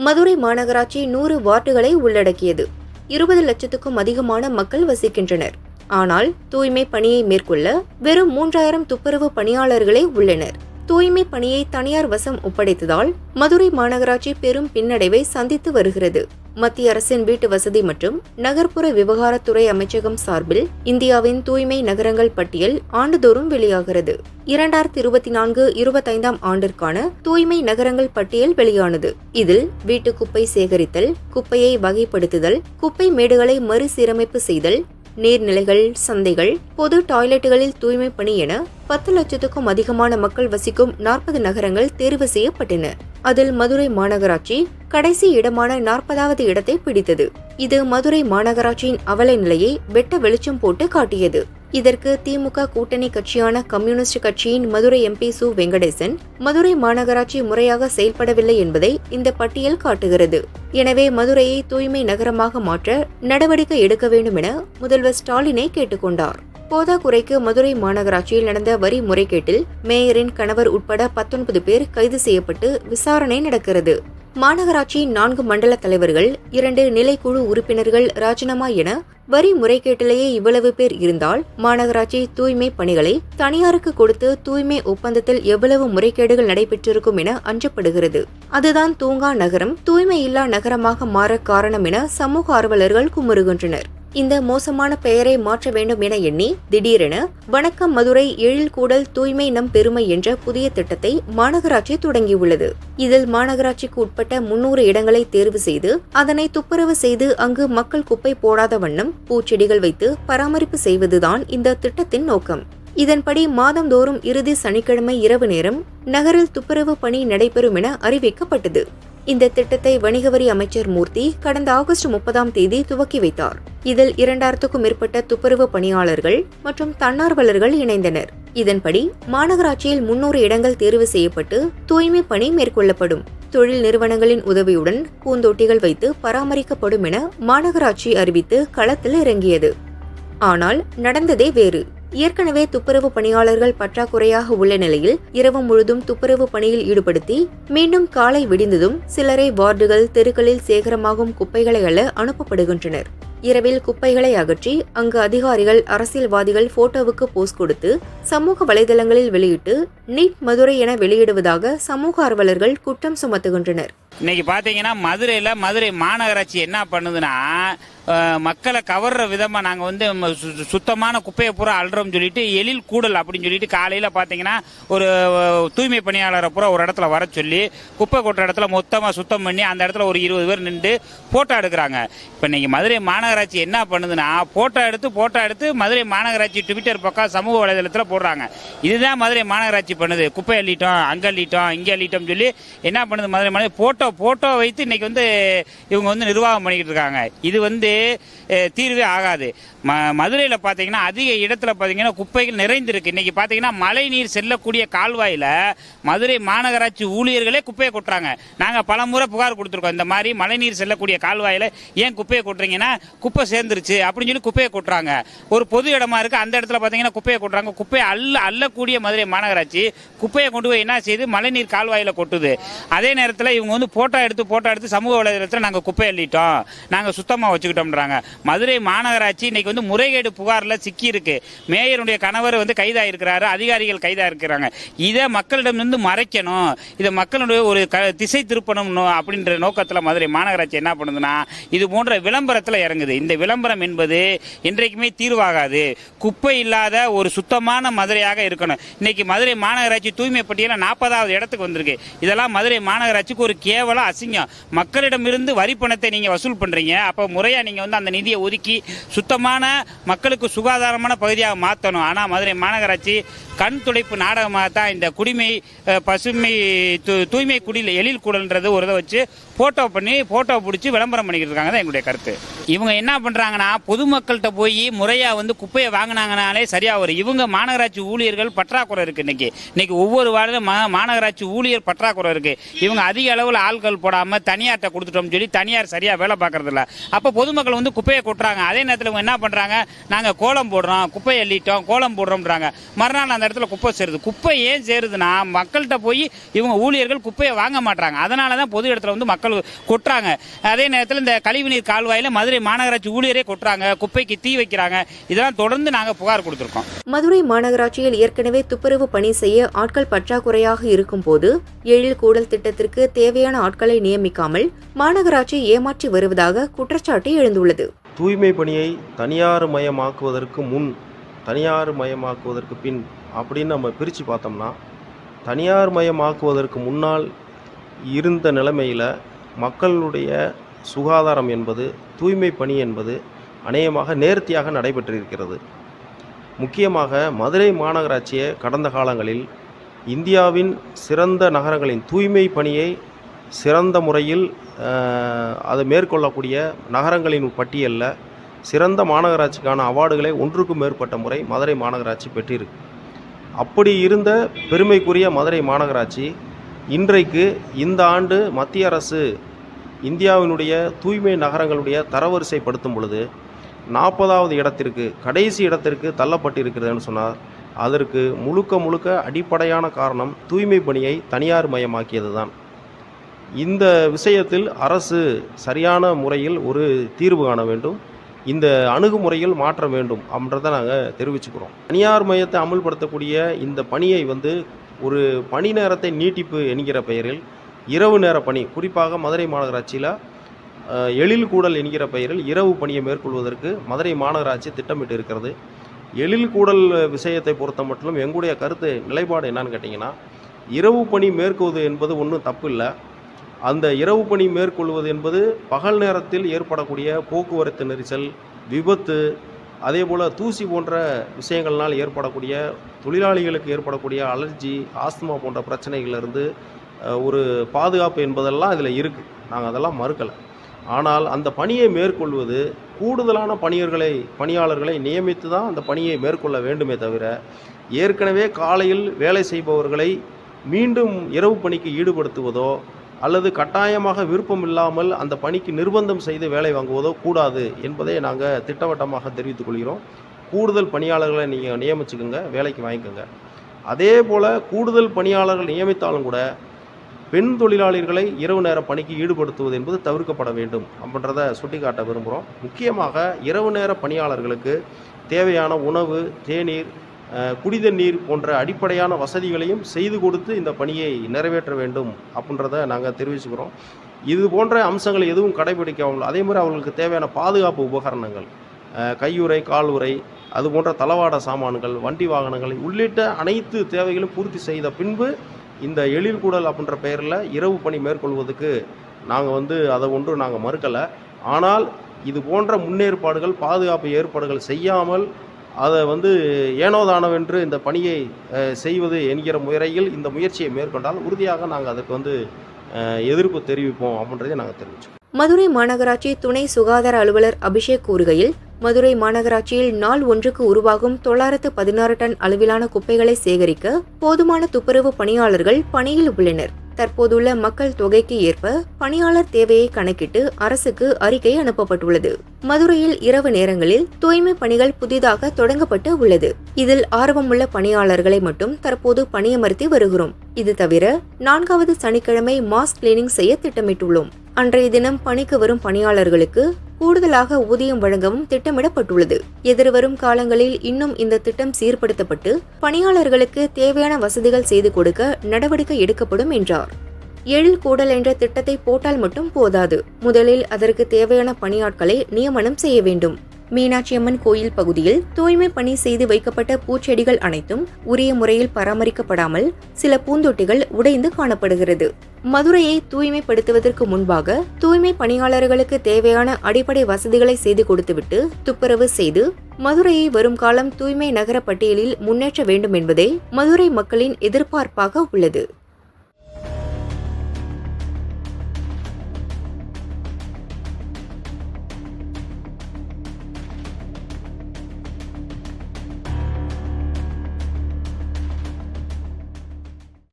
மதுரை மாநகராட்சி 100 வார்டுகளை உள்ளடக்கியது. 20 லட்சத்துக்கும் அதிகமான மக்கள் வசிக்கின்றனர். ஆனால் தூய்மை பணியை மேற்கொள்ள வெறும் 3000 துப்புரவு பணியாளர்களே உள்ளனர். தூய்மை பணியை தனியார் வசம் ஒப்படைத்ததால் மதுரை மாநகராட்சி பெரும் பின்னடைவை சந்தித்து வருகிறது. மத்திய அரசின் வீட்டு வசதி மற்றும் நகர்ப்புற விவகாரத்துறை அமைச்சகம் சார்பில் இந்தியாவின் தூய்மை நகரங்கள் பட்டியல் ஆண்டுதோறும் வெளியாகிறது. 2024-25 ஆண்டிற்கான தூய்மை நகரங்கள் பட்டியல் வெளியானது. இதில் வீட்டு குப்பை சேகரித்தல், குப்பையை வகைப்படுத்துதல், குப்பை மேடுகளை மறுசீரமைப்பு செய்தல், நீர்நிலைகள், சந்தைகள், பொது டாய்லெட்டுகளில் தூய்மை பணி என 10 லட்சத்துக்கும் அதிகமான மக்கள் வசிக்கும் 40 நகரங்கள் தேர்வு செய்யப்பட்டன. அதில் மதுரை மாநகராட்சி கடைசி இடமான 40வது இடத்தை பிடித்தது. இது மதுரை மாநகராட்சியின் அவல நிலையை வெட்ட வெளிச்சம் போட்டு காட்டியது. இதற்கு திமுக கூட்டணி கட்சியான கம்யூனிஸ்ட் கட்சியின் மதுரை எம்பி சு வெங்கடேசன், மதுரை மாநகராட்சி முறையாக செயல்படவில்லை என்பதை இந்த பட்டியல் காட்டுகிறது. எனவே மதுரையை தூய்மை நகரமாக மாற்ற நடவடிக்கை எடுக்க வேண்டும் என முதல்வர் ஸ்டாலினை கேட்டுக்கொண்டார். போதாக்குறைக்கு மதுரை மாநகராட்சியில் நடந்த வரி முறைகேட்டில் மேயரின் கணவர் உட்பட 19 பேர் கைது செய்யப்பட்டு விசாரணை நடக்கிறது. மாநகராட்சியின் 4 மண்டல தலைவர்கள், 2 நிலைக்குழு உறுப்பினர்கள் ராஜினாமா என வரி முறைகேட்டிலேயே இவ்வளவு பேர் இருந்தால் மாநகராட்சி தூய்மை பணிகளை தனியாருக்கு கொடுத்து தூய்மை ஒப்பந்தத்தில் எவ்வளவு முறைகேடுகள் நடைபெற்றிருக்கும் என அஞ்சப்படுகிறது. அதுதான் தூங்கா நகரம் தூய்மை இல்லா நகரமாக மாற காரணம் என சமூக ஆர்வலர்கள் குமுறுகின்றனர். இந்த மோசமான பெயரை மாற்ற வேண்டும் என எண்ணி திடீரென வணக்கம் மதுரை எழில் கூடல் தூய்மை நம் பெருமை என்ற புதிய திட்டத்தை மாநகராட்சி தொடங்கியுள்ளது. இதில் மாநகராட்சிக்கு உட்பட்ட 300 இடங்களை தேர்வு செய்து அதனை துப்புரவு செய்து அங்கு மக்கள் குப்பை போடாத வண்ணம் பூச்செடிகள் வைத்து பராமரிப்பு செய்வதுதான் இந்த திட்டத்தின் நோக்கம். இதன்படி மாதந்தோறும் இறுதி சனிக்கிழமை இரவு நேரம் நகரில் துப்புரவு பணி நடைபெறும் என அறிவிக்கப்பட்டது. இந்த திட்டத்தை வணிக வரி அமைச்சர் மூர்த்தி கடந்த ஆகஸ்ட் 30ஆம் தேதி துவக்கி வைத்தார். இதில் 2000க்கும் மேற்பட்ட துப்புரவு பணியாளர்கள் மற்றும் தன்னார்வலர்கள் இணைந்தனர். இதன்படி மாநகராட்சியில் 300 இடங்கள் தேர்வு செய்யப்பட்டு தூய்மை பணி மேற்கொள்ளப்படும். தொழில் நிறுவனங்களின் உதவியுடன் பூந்தொட்டிகள் வைத்து பராமரிக்கப்படும் என மாநகராட்சி அறிவித்து களத்தில் இறங்கியது. ஆனால் நடந்ததே வேறு. ஏற்கனவே துப்புரவு பணியாளர்கள் பற்றாக்குறையாக உள்ள நிலையில் இரவு முழுதும் துப்புரவு பணியில் ஈடுபடுத்தி மீண்டும் காலை விடிந்ததும் சிலரை வார்டுகள், தெருக்களில் சேகரமாகும் குப்பைகளை அள்ள அனுப்பப்படுகின்றனர். இரவில் குப்பைகளை அகற்றி அங்கு அதிகாரிகள், அரசியல்வாதிகள் போட்டோவுக்கு போஸ் கொடுத்து சமூக வலைதளங்களில் வெளியிட்டு நீட் மதுரை என வெளியிடுவதாக சமூக ஆர்வலர்கள் குற்றம் சுமத்துகின்றனர். இன்னைக்கு பாத்தீங்கன்னா மதுரை மாநகராட்சி என்ன பண்ணுதுன்னா, மக்களை கவர்ற விதமா நாங்க சுத்தமான குப்பையை பூரா அல்றோம் சொல்லிட்டு எழில் கூடல் அப்படின்னு சொல்லிட்டு காலையில பாத்தீங்கன்னா ஒரு தூய்மை பணியாளரை பூரா ஒரு இடத்துல வர சொல்லி குப்பை கொட்டுற இடத்துல மொத்தமா சுத்தம் பண்ணி அந்த இடத்துல ஒரு 20 பேர் நின்று போட்டோ எடுக்கிறாங்க. இப்ப இன்னைக்கு மதுரை மாநகராட்சி என்ன பண்ணுதுன்னா, போட்டோ எடுத்து மதுரை மாநகராட்சி ட்விட்டர் பக்கம் சமூக வலைதளத்துல போடுறாங்க. இதுதான் மதுரை மாநகராட்சி பண்ணுது. குப்பை அள்ளிட்டோம், அங்க அள்ளிட்டோம், இங்க அள்ளிட்டோம் சொல்லி என்ன பண்ணுது மதுரை போட்டோ வைத்து இன்னைக்கு இவங்க நிர்வாகம் பண்ணிக்கிட்டு இருக்காங்க. இது தீர்வே ஆகாது. மதுரையில் பார்த்தீங்கன்னா அதிக இடத்துல பார்த்தீங்கன்னா குப்பைகள் நிறைந்திருக்கு. இன்னைக்கு பார்த்தீங்கன்னா மழை நீர் செல்லக்கூடிய கால்வாயில் மதுரை மாநகராட்சி ஊழியர்களே குப்பையை கொட்டுறாங்க. நாங்கள் பல முறை புகார் கொடுத்துருக்கோம். இந்த மாதிரி மழை நீர் செல்லக்கூடிய கால்வாயில் ஏன் குப்பையை கொட்டுறீங்கன்னா குப்பை சேர்ந்துருச்சு அப்படின்னு சொல்லி குப்பையை கொட்டுறாங்க. ஒரு பொது இடமா இருக்கு, அந்த இடத்துல பார்த்தீங்கன்னா குப்பையை கொட்டுறாங்க. குப்பையை அள்ளக்கூடிய மதுரை மாநகராட்சி குப்பையை கொண்டு போய் என்ன செய்யுது, மழை நீர் கால்வாயில் கொட்டுது. அதே நேரத்தில் இவங்க போட்டோ எடுத்து சமூக வலைதளத்தில் நாங்கள் குப்பை அள்ளிட்டோம், நாங்கள் சுத்தமாக வச்சுக்கிட்டோம்ன்றாங்க. மதுரை மாநகராட்சி இன்னைக்கு முறைகேடு புகார்ல சிக்கி இருக்கு. மேயருடைய கணவர் கைதாயிருக்கிறாரு, அதிகாரிகள் கைதாயிருக்கிறாங்க. இதை மக்களிடமிருந்து மறைக்கணும், இதை மக்களுடைய ஒரு திசை திருப்பணும் அப்படின்ற நோக்கத்தில் மதுரை மாநகராட்சி என்ன பண்ணுதுன்னா, இது போன்ற விளம்பரத்தில் இறங்குது. இந்த விளம்பரம் என்பது இன்றைக்குமே தீர்வாகாது. குப்பை இல்லாத ஒரு சுத்தமான மதுரையாக இருக்கணும். இன்னைக்கு மதுரை மாநகராட்சி தூய்மை பட்டியல 40வது இடத்துக்கு வந்திருக்கு. இதெல்லாம் மதுரை மாநகராட்சிக்கு ஒரு கேவல அசிங்கம். மக்களிடமிருந்து வரி பணத்தை நீங்க வசூல் பண்றீங்க, அப்ப முறையா நீங்க அந்த நிதியை ஒதுக்கி சுத்தமான மக்களுக்கு சுகாதாரமான பகுதியாக மாற்றணும். ஆனால் மதுரை மாநகராட்சி கண் துடைப்பு நாடகமாக தான் இந்த குடிமை பசுமை தூய்மை குடியில் எழில் கூடல்ன்றது ஒரு இதை வச்சு போட்டோ பிடிச்சி விளம்பரம் பண்ணிக்கிட்டு இருக்காங்க தான் எங்களுடைய கருத்து. இவங்க என்ன பண்றாங்கன்னா, பொதுமக்கள்கிட்ட போய் முறையா குப்பையை வாங்கினாங்கனாலே சரியா வரும். இவங்க மாநகராட்சி ஊழியர்கள் பற்றாக்குறை இருக்கு. இன்னைக்கு ஒவ்வொரு வார்டிலும் மாநகராட்சி ஊழியர் பற்றாக்குறை இருக்கு. இவங்க அதிக அளவில் ஆட்கள் போடாம தனியார்ட்ட கொடுத்துட்டோம் சொல்லி தனியார் சரியா வேலை பார்க்கறது இல்ல. அப்ப பொதுமக்கள் குப்பையை கொட்டுறாங்க. அதே நேரத்தில் இவங்க என்ன பண்றாங்க, நாங்க கோலம் போடுறோம், குப்பை அள்ளிட்டோம், கோலம் போடுறோம்ன்றாங்க. மறுநாள் அந்த இடத்துல குப்பை சேருது. குப்பை ஏன் சேருதுன்னா, மக்கள்கிட்ட போய் இவங்க ஊழியர்கள் குப்பையை வாங்க மாட்டாங்க. அதனாலதான் பொது இடத்துல மக்கள் மக்கள் கொட்டுறாங்க. அதே நேரத்தில் இந்த கழிவுநீர் கால்வாயில மதுரை மாநகராட்சி ஊழியரே கொட்டுறாங்க, குப்பைக்கு தீ வைக்கிறாங்க. இதெல்லாம் தொடர்ந்து நாங்கள் புகார் கொடுத்துருக்கோம். மதுரை மாநகராட்சியில் ஏற்கனவே துப்புரவு பணி செய்ய ஆட்கள் பற்றாக்குறையாக இருக்கும் போது எழில் கூடல் திட்டத்திற்கு தேவையான ஆட்களை நியமிக்காமல் மாநகராட்சி ஏமாற்றி வருவதாக குற்றச்சாட்டு எழுந்துள்ளது. தூய்மை பணியை தனியார் மயமாக்குவதற்கு முன், தனியார் மயமாக்குவதற்கு பின் அப்படின்னு நம்ம பிரித்து பார்த்தோம்னா, தனியார் மயமாக்குவதற்கு முன்னால் இருந்த நிலைமையில் மக்களுடைய சுகாதாரம் என்பது, தூய்மை பணி என்பது அநேகமாக நேர்த்தியாக நடைபெற்றிருக்கிறது. முக்கியமாக மதுரை மாநகராட்சியை கடந்த காலங்களில் இந்தியாவின் சிறந்த நகரங்களின் தூய்மை பணியை சிறந்த முறையில் அதை மேற்கொள்ளக்கூடிய நகரங்களின் பட்டியலில் சிறந்த மாநகராட்சிக்கான அவார்டுகளை ஒன்றுக்கும் மேற்பட்ட முறை மதுரை மாநகராட்சி பெற்றிருக்கு. அப்படி இருந்த பெருமைக்குரிய மதுரை மாநகராட்சி இன்றைக்கு இந்த ஆண்டு மத்திய அரசு இந்தியாவினுடைய தூய்மை நகரங்களுடைய தரவரிசைப்படுத்தும் பொழுது 40வது இடத்திற்கு, கடைசி இடத்திற்கு தள்ளப்பட்டிருக்கிறதுன்னு சொன்னால் அதற்கு முழுக்க அடிப்படையான காரணம் தூய்மை பணியை தனியார் மயமாக்கியது தான். இந்த விஷயத்தில் அரசு சரியான முறையில் ஒரு தீர்வு காண வேண்டும், இந்த அணுகுமுறையில் மாற்ற வேண்டும் அப்படின்றத நாங்கள் தெரிவிச்சுக்கிறோம். தனியார் மையத்தை அமுல்படுத்தக்கூடிய இந்த பணியை ஒரு பணி நேரத்தை நீட்டிப்பு என்கிற பெயரில் இரவு நேர பணி, குறிப்பாக மதுரை மாநகராட்சியில் எழில் கூடல் என்கிற பெயரில் இரவு பணியை மேற்கொள்வதற்கு மதுரை மாநகராட்சி திட்டமிட்டு இருக்கிறது. எழில் கூடல் விஷயத்தை பொறுத்த மட்டும் எங்களுடைய கருத்து நிலைப்பாடு என்னன்னு கேட்டிங்கன்னா, இரவு பணி மேற்கொள்வது என்பது ஒன்றும் தப்பு இல்லை. அந்த இரவு பணி மேற்கொள்வது என்பது பகல் நேரத்தில் ஏற்படக்கூடிய போக்குவரத்து நெரிசல், விபத்து, அதே போல் தூசி போன்ற விஷயங்கள்னால் ஏற்படக்கூடிய தொழிலாளிகளுக்கு ஏற்படக்கூடிய அலர்ஜி, ஆஸ்துமா போன்ற பிரச்சனைகளிலிருந்து ஒரு பாதுகாப்பு என்பதெல்லாம் இதில் இருக்குது. நாங்கள் அதெல்லாம் மறுக்கலை. ஆனால் அந்த பணியை மேற்கொள்வது கூடுதலான பணியாளர்களை நியமித்து தான் அந்த பணியை மேற்கொள்ள வேண்டுமே தவிர, ஏற்கனவே காலையில் வேலை செய்பவர்களை மீண்டும் இரவு பணிக்கு ஈடுபடுத்துவதோ அல்லது கட்டாயமாக விருப்பம் இல்லாமல் அந்த பணிக்கு நிர்பந்தம் செய்து வேலை வாங்குவதோ கூடாது என்பதை நாங்கள் திட்டவட்டமாக தெரிவித்துக் கொள்கிறோம். கூடுதல் பணியாளர்களை நீங்கள் நியமிச்சுக்கோங்க, வேலைக்கு வாங்கிக்கோங்க. அதே போல் கூடுதல் பணியாளர்கள் நியமித்தாலும் கூட பெண் தொழிலாளர்களை இரவு நேர பணிக்கு ஈடுபடுத்துவது என்பது தவிர்க்கப்பட வேண்டும் அப்படின்றத சுட்டிக்காட்ட விரும்புகிறோம். முக்கியமாக இரவு நேர பணியாளர்களுக்கு தேவையான உணவு, தேநீர், குடிதண்ணீர் போன்ற அடிப்படையான வசதிகளையும் செய்து கொடுத்து இந்த பணியை நிறைவேற்ற வேண்டும் அப்படின்றத நாங்கள் தெரிவிச்சுக்கிறோம். இது போன்ற அம்சங்களை எதுவும் கடைபிடிக்காமல், அதே மாதிரி அவர்களுக்கு தேவையான பாதுகாப்பு உபகரணங்கள், கையுறை, காலுறை, அது போன்ற தளவாட சாமான்கள், வண்டி வாகனங்கள் உள்ளிட்ட அனைத்து தேவைகளும் பூர்த்தி செய்த பின்பு இந்த எழில் கூடல் அப்படின்ற பெயரில் இரவு பணி மேற்கொள்வதற்கு நாங்கள் அதை ஒன்று நாங்கள் மறுக்கலை. ஆனால் இது போன்ற முன்னேற்பாடுகள், பாதுகாப்பு ஏற்பாடுகள் செய்யாமல் அதை ஏனோதானவென்று இந்த பணியை செய்வது என்கிற முறையில் இந்த முயற்சியை மேற்கொண்டால் உறுதியாக நாங்கள் அதுக்கு எதிர்ப்பு தெரிவிப்போம் அப்படின்றதை நாங்கள் தெரிவிச்சோம். மதுரை மாநகராட்சி துணை சுகாதார அலுவலர் அபிஷேக் கூறுகையில், மதுரை மாநகராட்சியில் நாள் ஒன்றுக்கு உருவாகும் 916 டன் அளவிலான குப்பைகளை சேகரிக்க போதுமான துப்புரவு பணியாளர்கள் பணியில் உள்ளனர். தற்போதுள்ள மக்கள் தொகைக்கு ஏற்ப பணியாளர் தேவையை கணக்கிட்டு அரசுக்கு அறிக்கை அனுப்பப்பட்டுள்ளது. மதுரையில் இரவு நேரங்களில் தூய்மை பணிகள் புதிதாக தொடங்கப்பட்டு உள்ளது. இதில் ஆர்வமுள்ள பணியாளர்களை மட்டும் தற்போது பணியமர்த்தி வருகிறோம். இது தவிர 4வது சனிக்கிழமை மாஸ் கிளீனிங் செய்ய திட்டமிட்டுள்ளோம். அன்றைய தினம் பணிக்கு வரும் பணியாளர்களுக்கு கூடுதலாக ஊதியம் வழங்கவும் திட்டமிடப்பட்டுள்ளது. எதிர்வரும் காலங்களில் இன்னும் இந்த திட்டம் சீர்படுத்தப்பட்டு பணியாளர்களுக்கு தேவையான வசதிகள் செய்து கொடுக்க நடவடிக்கை எடுக்கப்படும் என்றார். எழில் கூடல் என்ற திட்டத்தை போட்டால் மட்டும் போதாது, முதலில் அதற்கு தேவையான பணியாட்களை நியமனம் செய்ய வேண்டும். மீனாட்சியம்மன் கோயில் பகுதியில் தூய்மை பணி செய்து வைக்கப்பட்ட பூச்செடிகள் அனைத்தும் உரிய முறையில் பராமரிக்கப்படாமல் சில பூந்தொட்டிகள் உடைந்து காணப்படுகிறது. மதுரையை தூய்மைப்படுத்துவதற்கு முன்பாக தூய்மை பணியாளர்களுக்கு தேவையான அடிப்படை வசதிகளை செய்து கொடுத்துவிட்டு துப்புரவு செய்து மதுரையை வரும் காலம் தூய்மை நகர பட்டியலில் முன்னேற்ற வேண்டும் என்பதே மதுரை மக்களின் எதிர்பார்ப்பாக உள்ளது.